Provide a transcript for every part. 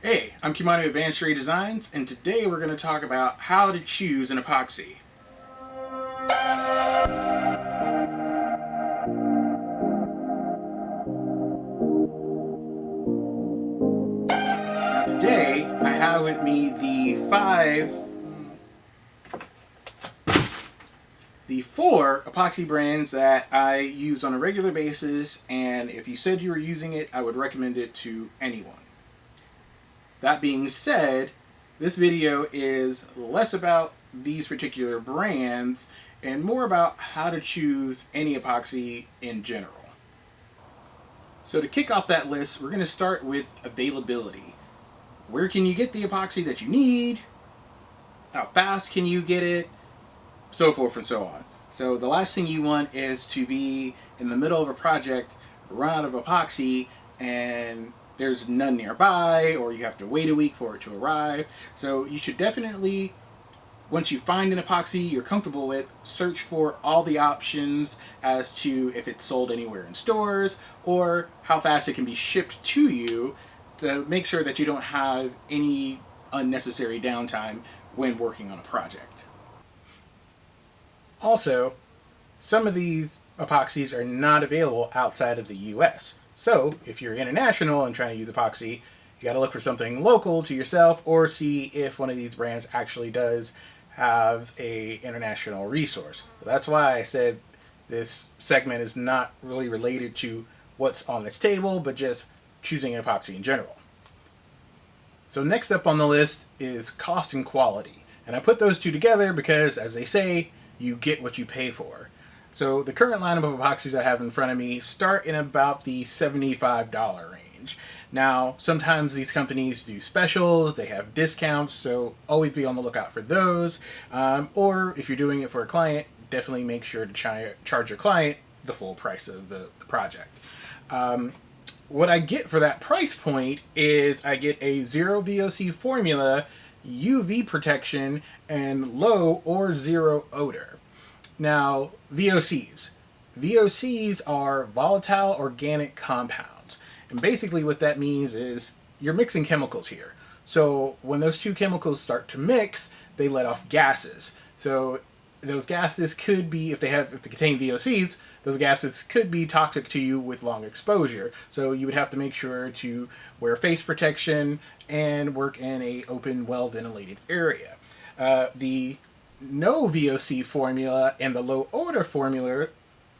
Hey, I'm Kimani of Advanced Trade Designs, and today we're going to talk about how to choose an epoxy. Now today, I have with me the four epoxy brands that I use on a regular basis, and if you said you were using it, I would recommend it to anyone. That being said, this video is less about these particular brands and more about how to choose any epoxy in general. So to kick off that list, we're going to start with availability. Where can you get the epoxy that you need? How fast can you get it? So forth and so on. So the last thing you want is to be in the middle of a project, run out of epoxy, and there's none nearby, or you have to wait a week for it to arrive. So you should definitely, once you find an epoxy you're comfortable with, search for all the options as to if it's sold anywhere in stores or how fast it can be shipped to you, to make sure that you don't have any unnecessary downtime when working on a project. Also, some of these epoxies are not available outside of the US. So if you're international and trying to use epoxy, you got to look for something local to yourself or see if one of these brands actually does have a international resource. So that's why I said this segment is not really related to what's on this table, but just choosing an epoxy in general. So next up on the list is cost and quality. And I put those two together because, as they say, you get what you pay for. So the current lineup of epoxies I have in front of me start in about the $75 range. Now, sometimes these companies do specials, they have discounts, so always be on the lookout for those. Or if you're doing it for a client, definitely make sure to charge your client the full price of the project. What I get for that price point is I get a zero VOC formula, UV protection, and low or zero odor. Now, VOCs. VOCs are volatile organic compounds. And basically what that means is you're mixing chemicals here. So when those two chemicals start to mix, they let off gases. So those gases could be, if they contain VOCs, those gases could be toxic to you with long exposure. So you would have to make sure to wear face protection and work in a open, well-ventilated area. The no VOC formula and the low odor formula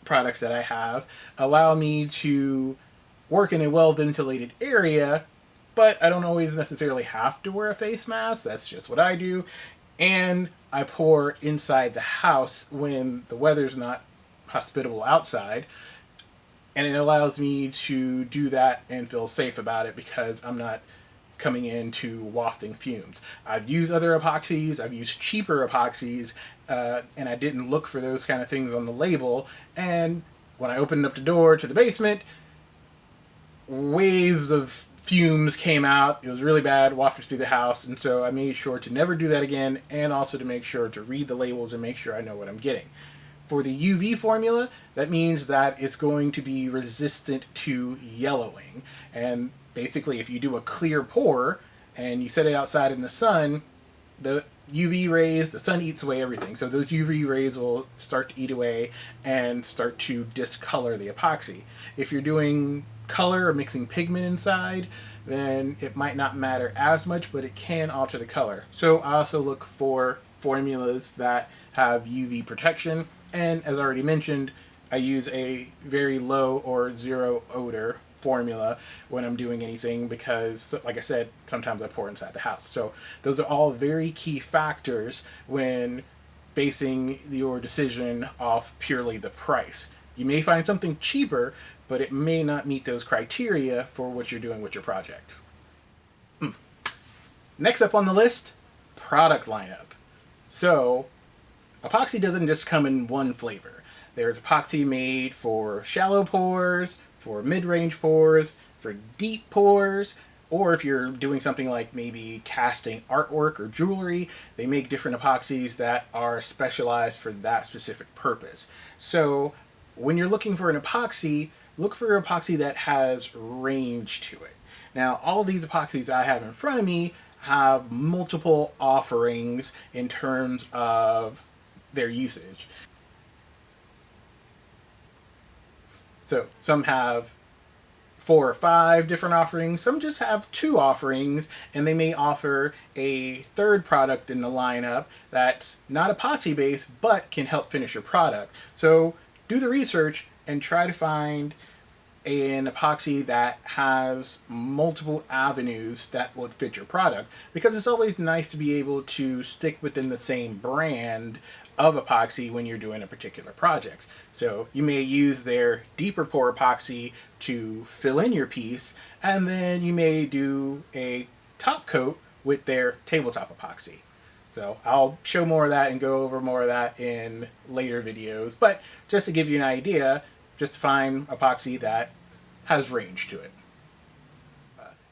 products that I have allow me to work in a well-ventilated area, but I don't always necessarily have to wear a face mask. That's just what I do. And I pour inside the house when the weather's not hospitable outside, and it allows me to do that and feel safe about it because I'm not coming into wafting fumes. I've used other epoxies, I've used cheaper epoxies, and I didn't look for those kind of things on the label, and when I opened up the door to the basement, waves of fumes came out. It was really bad, wafted through the house, and so I made sure to never do that again, and also to make sure to read the labels and make sure I know what I'm getting. For the UV formula, that means that it's going to be resistant to yellowing. And basically, if you do a clear pour and you set it outside in the sun, the UV rays, the sun eats away everything. So those UV rays will start to eat away and start to discolor the epoxy. If you're doing color or mixing pigment inside, then it might not matter as much, but it can alter the color. So I also look for formulas that have UV protection. And as already mentioned, I use a very low or zero odor formula when I'm doing anything because, like I said, sometimes I pour inside the house. So those are all very key factors when basing your decision off purely the price. You may find something cheaper, but it may not meet those criteria for what you're doing with your project. Next up on the list, product lineup. So epoxy doesn't just come in one flavor. There's epoxy made for shallow pours, for mid-range pours, for deep pours, or if you're doing something like maybe casting artwork or jewelry, they make different epoxies that are specialized for that specific purpose. So when you're looking for an epoxy, look for an epoxy that has range to it. Now, all these epoxies I have in front of me have multiple offerings in terms of their usage. So some have 4 or 5 different offerings, some just have 2 offerings, and they may offer a third product in the lineup that's not epoxy based but can help finish your product. So do the research and try to find an epoxy that has multiple avenues that would fit your product, because it's always nice to be able to stick within the same brand of epoxy when you're doing a particular project. So you may use their deeper pour epoxy to fill in your piece, and then you may do a top coat with their tabletop epoxy. So I'll show more of that and go over more of that in later videos, but just to give you an idea, just find epoxy that has range to it.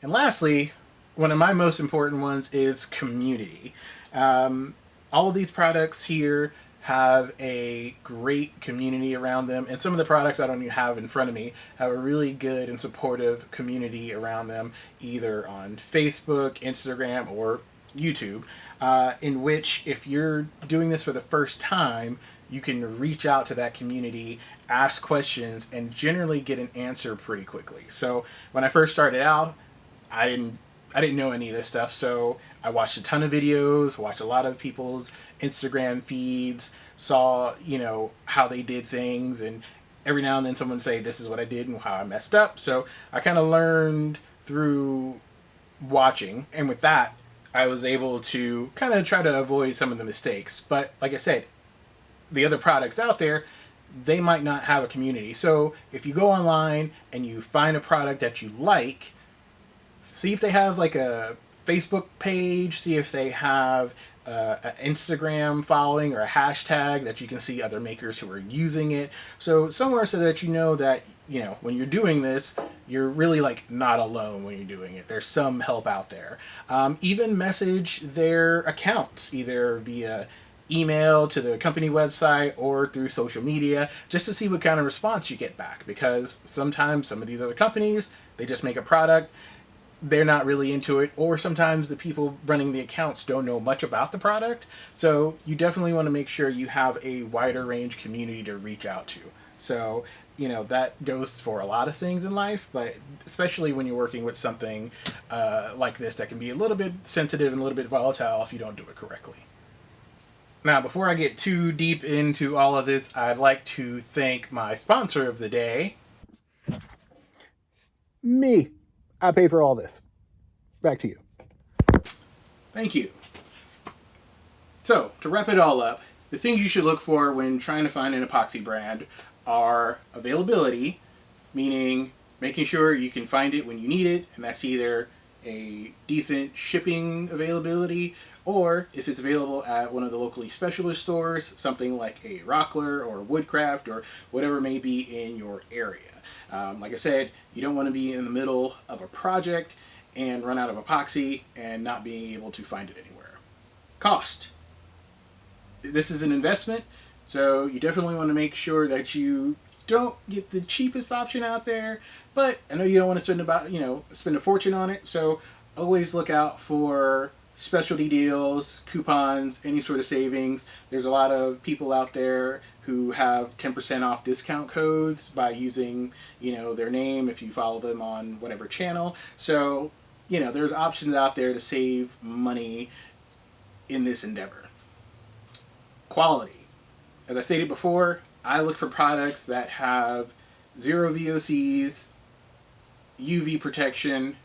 And lastly, one of my most important ones is community. All of these products here have a great community around them, and some of the products I don't even have in front of me have a really good and supportive community around them, either on Facebook, Instagram, or YouTube, in which if you're doing this for the first time, you can reach out to that community, ask questions, and generally get an answer pretty quickly. So when I first started out, I didn't know any of this stuff, so I watched a ton of videos, watched a lot of people's Instagram feeds, saw, how they did things, and every now and then someone would say, this is what I did and how I messed up. So I kind of learned through watching, and with that, I was able to kind of try to avoid some of the mistakes. But like I said, the other products out there, they might not have a community. So if you go online and you find a product that you like, see if they have like a Facebook page, see if they have an Instagram following or a hashtag that you can see other makers who are using it. So somewhere so that you know that, when you're doing this, you're really like not alone when you're doing it. There's some help out there. Even message their accounts, either via email to the company website or through social media, just to see what kind of response you get back, because sometimes some of these other companies, they just make a product, they're not really into it, or sometimes the people running the accounts don't know much about the product. So you definitely want to make sure you have a wider range community to reach out to. So that goes for a lot of things in life, but especially when you're working with something like this that can be a little bit sensitive and a little bit volatile if you don't do it correctly. Now, before I get too deep into all of this, I'd like to thank my sponsor of the day. Me. I pay for all this. Back to you. Thank you. So, to wrap it all up, the things you should look for when trying to find an epoxy brand are availability, meaning making sure you can find it when you need it, and that's either a decent shipping availability, or if it's available at one of the locally specialist stores, something like a Rockler or Woodcraft or whatever may be in your area. Like I said, you don't want to be in the middle of a project and run out of epoxy and not being able to find it anywhere. Cost. This is an investment, so you definitely want to make sure that you don't get the cheapest option out there, but I know you don't want to spend a fortune on it, so always look out for specialty deals, coupons, any sort of savings. There's a lot of people out there who have 10% off discount codes by using, their name if you follow them on whatever channel. So, there's options out there to save money in this endeavor. Quality. As I stated before, I look for products that have 0 VOCs, UV protection,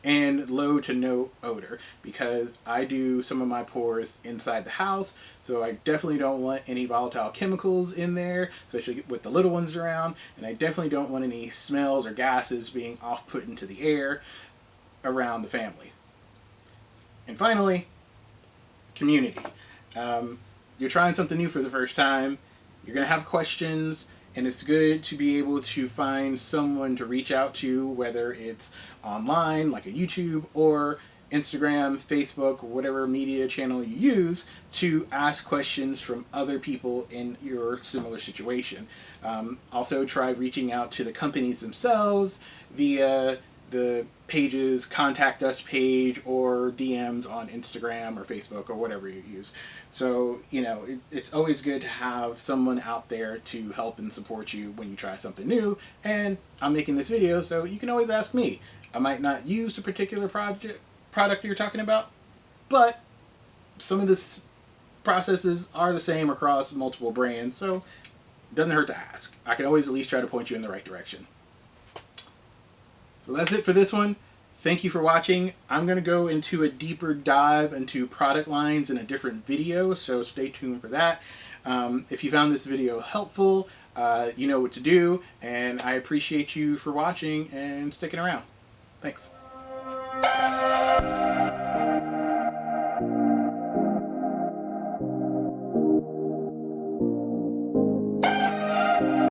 and low to no odor, because I do some of my pours inside the house, so I definitely don't want any volatile chemicals in there, especially with the little ones around, and I definitely don't want any smells or gases being off-put into the air around the family. And finally, community. You're trying something new for the first time, you're going to have questions, and it's good to be able to find someone to reach out to, whether it's online, like a YouTube, or Instagram, Facebook, or whatever media channel you use, to ask questions from other people in your similar situation. Also, try reaching out to the companies themselves via the pages, contact us page, or DMs on Instagram or Facebook or whatever you use. So, you know, it's always good to have someone out there to help and support you when you try something new. And I'm making this video, so you can always ask me. I might not use the particular product you're talking about, but some of the processes are the same across multiple brands, so it doesn't hurt to ask. I can always at least try to point you in the right direction. So that's it for this one. Thank you for watching. I'm going to go into a deeper dive into product lines in a different video, so stay tuned for that. If you found this video helpful, you know what to do, and I appreciate you for watching and sticking around. Thanks.